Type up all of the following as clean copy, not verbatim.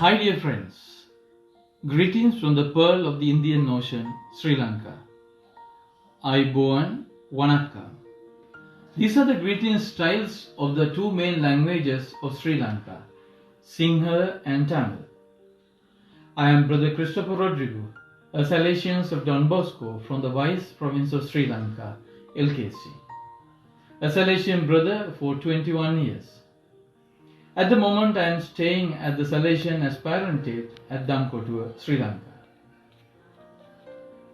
Hi dear friends, greetings from the pearl of the Indian Ocean, Sri Lanka. Aiboan Vanakkam. These are the greeting styles of the two main languages of Sri Lanka, Sinhala and Tamil. I am Brother Christopher Rodrigo, a Salesians of Don Bosco from the Vice Province of Sri Lanka, LKC. A Salesian brother for 21 years. At the moment I am staying at the Salesian Aspirantate at Damkotua, Sri Lanka.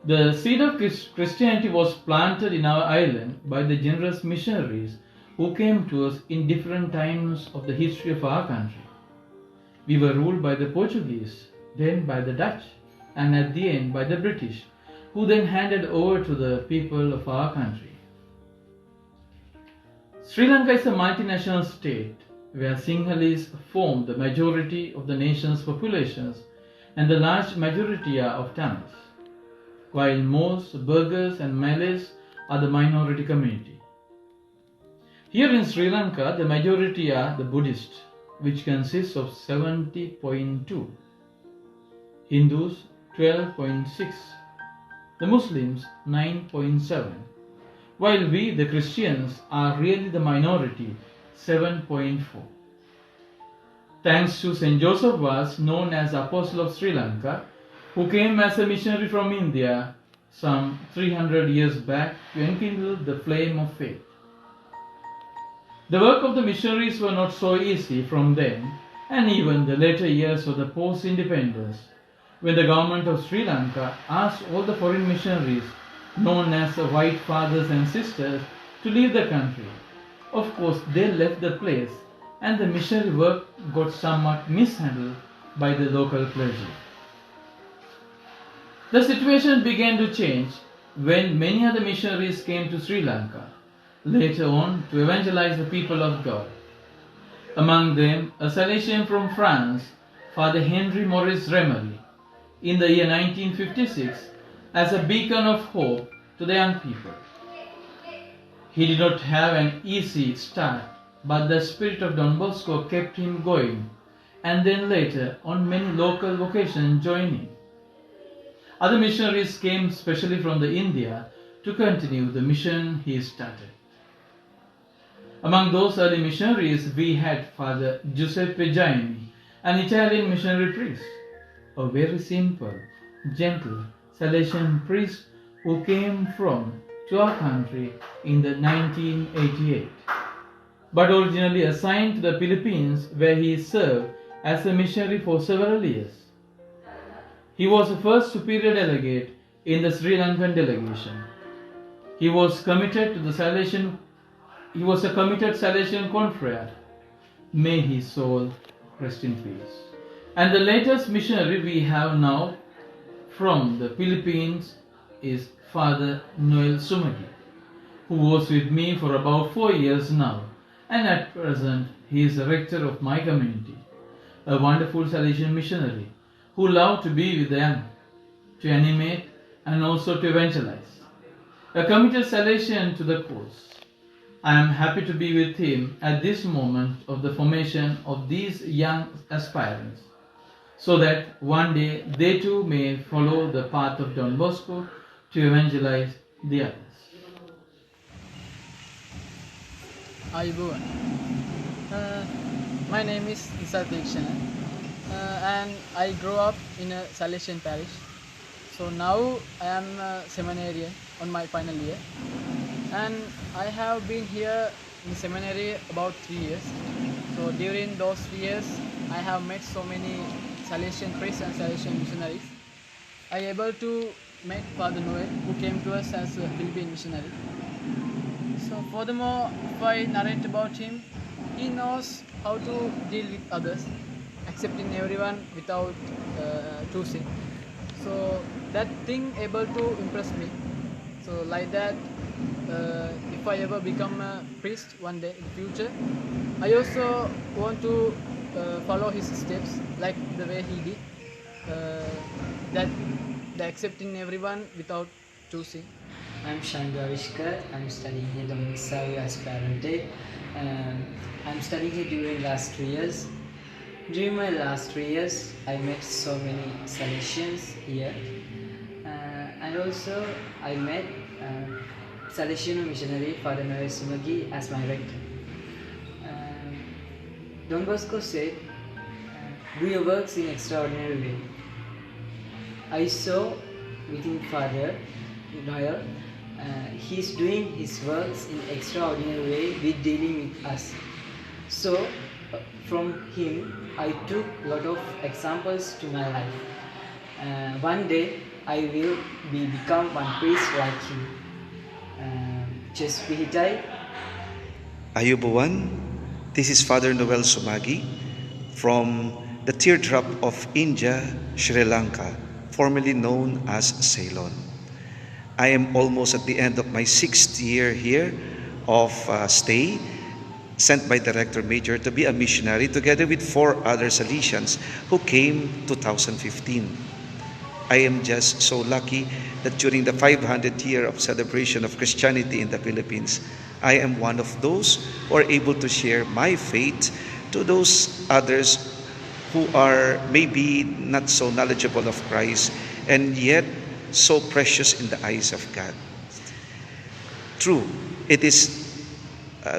The seed of Christianity was planted in our island by the generous missionaries who came to us in different times of the history of our country. We were ruled by the Portuguese, then by the Dutch, and at the end by the British, who then handed over to the people of our country. Sri Lanka is a multinational state where Sinhalese form the majority of the nation's populations and the large majority are of Tamils, while most Burghers and Malays are the minority community. Here in Sri Lanka, the majority are the Buddhists, which consists of 70.2, Hindus 12.6, the Muslims 9.7, while we, the Christians, are really the minority, 7.4. Thanks to St. Joseph was known as Apostle of Sri Lanka, who came as a missionary from India some 300 years back to enkindle the flame of faith. The work of the missionaries were not so easy from then, and even the later years of the post-independence, when the government of Sri Lanka asked all the foreign missionaries, known as the white fathers and sisters, to leave the country. Of course, they left the place, and the missionary work got somewhat mishandled by the local clergy. The situation began to change when many other missionaries came to Sri Lanka, later on to evangelize the people of God. Among them, a Salesian from France, Father Henry Maurice Remery, in the year 1956, as a beacon of hope to the young people. He did not have an easy start, but the spirit of Don Bosco kept him going, and then later on many local vocations joined him. Other missionaries came specially from the India to continue the mission he started. Among those early missionaries we had Father Giuseppe Gianni, an Italian missionary priest, a very simple, gentle Salesian priest who came to our country in the 1988, but originally assigned to the Philippines, where he served as a missionary for several years. He was the first superior delegate in the Sri Lankan delegation. He was a committed Salesian confrere. May his soul rest in peace. And the latest missionary we have now from the Philippines is Father Noel Sumagi, who was with me for about 4 years now, and at present he is the rector of my community, a wonderful Salesian missionary who loved to be with the young, to animate and also to evangelize. A committed Salesian to the cause. I am happy to be with him at this moment of the formation of these young aspirants, so that one day they too may follow the path of Don Bosco to evangelize the others. Aiboan. My name is Isal Tikshana, and I grew up in a Salesian parish. So now I am a seminarian on my final year, and I have been here in seminary about 3 years. So during those 3 years, I have met so many Salesian priests and Salesian missionaries. I able to meet Father Noel, who came to us as a Philippine missionary. So furthermore, if I narrate about him, he knows how to deal with others, accepting everyone without choosing. So that thing able to impress me. So like that, if I ever become a priest one day in the future, I also want to follow his steps like the way he did. That the accepting everyone without choosing. I'm Shandu Avishkar. I'm studying here in Aspirante. I'm studying here during last 3 years. During my last 3 years, I met so many Salesians here, and also I met Salesian missionary Father Noel Sumagi as my rector. Um, Don Bosco said, "Do your works in extraordinary way." I saw within Father Noel, he's doing his works in extraordinary way with dealing with us. So from him, I took a lot of examples to my life. One day, I will become one priest like you. Just Pihitai. Ayubuan, this is Father Noel Sumagi from the Teardrop of India, Sri Lanka, formerly known as Ceylon. I am almost at the end of my 6th year here of stay, sent by Director Major to be a missionary together with 4 other Salesians who came 2015. I am just so lucky that during the 500th year of celebration of Christianity in the Philippines, I am one of those who are able to share my faith to those others who are maybe not so knowledgeable of Christ and yet so precious in the eyes of God. True, it is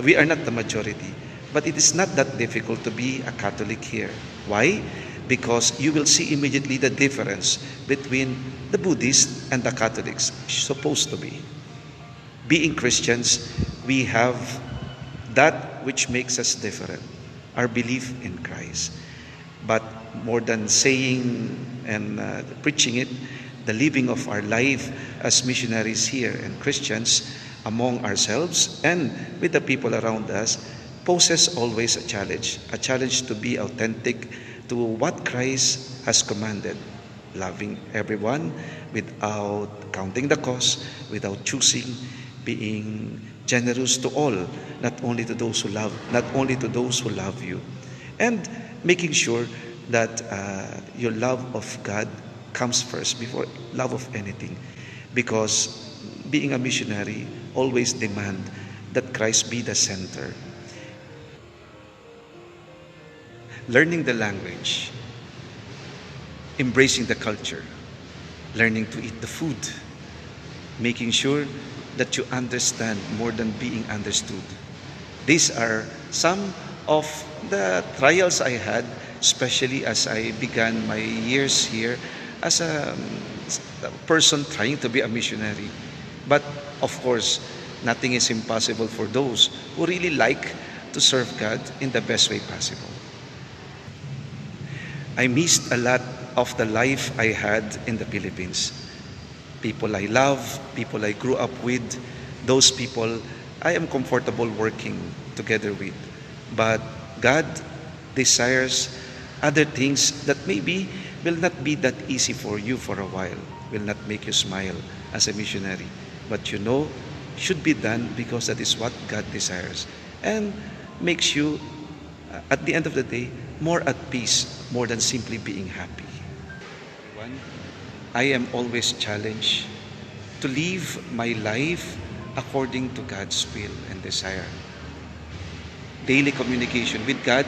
we are not the majority, but it is not that difficult to be a Catholic here. Why? Because you will see immediately the difference between the Buddhists and the Catholics, supposed to be. Being Christians, we have that which makes us different, our belief in Christ. But more than saying and preaching it, the living of our life as missionaries here and Christians among ourselves and with the people around us poses always a challenge to be authentic to what Christ has commanded, loving everyone without counting the cost, without choosing, being generous to all, not only to those who love you, and making sure that your love of God comes first before love of anything, because being a missionary always demand that Christ be the center. Learning the language, embracing the culture, learning to eat the food, making sure that you understand more than being understood. These are some of the trials I had, especially as I began my years here as a person trying to be a missionary. But of course, nothing is impossible for those who really like to serve God in the best way possible. I missed a lot of the life I had in the Philippines. People I love, people I grew up with, those people I am comfortable working together with. But God desires other things that maybe will not be that easy for you for a while, will not make you smile as a missionary. But you know, should be done because that is what God desires and makes you, at the end of the day, more at peace, more than simply being happy. I am always challenged to live my life according to God's will and desire. Daily communication with God,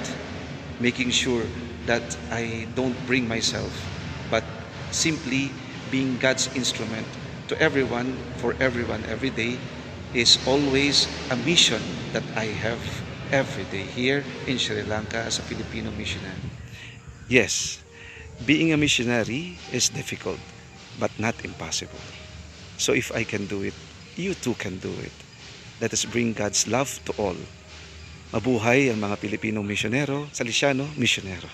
making sure that I don't bring myself, but simply being God's instrument to everyone, for everyone, every day, is always a mission that I have every day here in Sri Lanka as a Filipino missionary. Yes, being a missionary is difficult, but not impossible. So if I can do it, you too can do it. Let us bring God's love to all. Mabuhay ang mga Pilipinong misyonero, Salesiano, misyonero.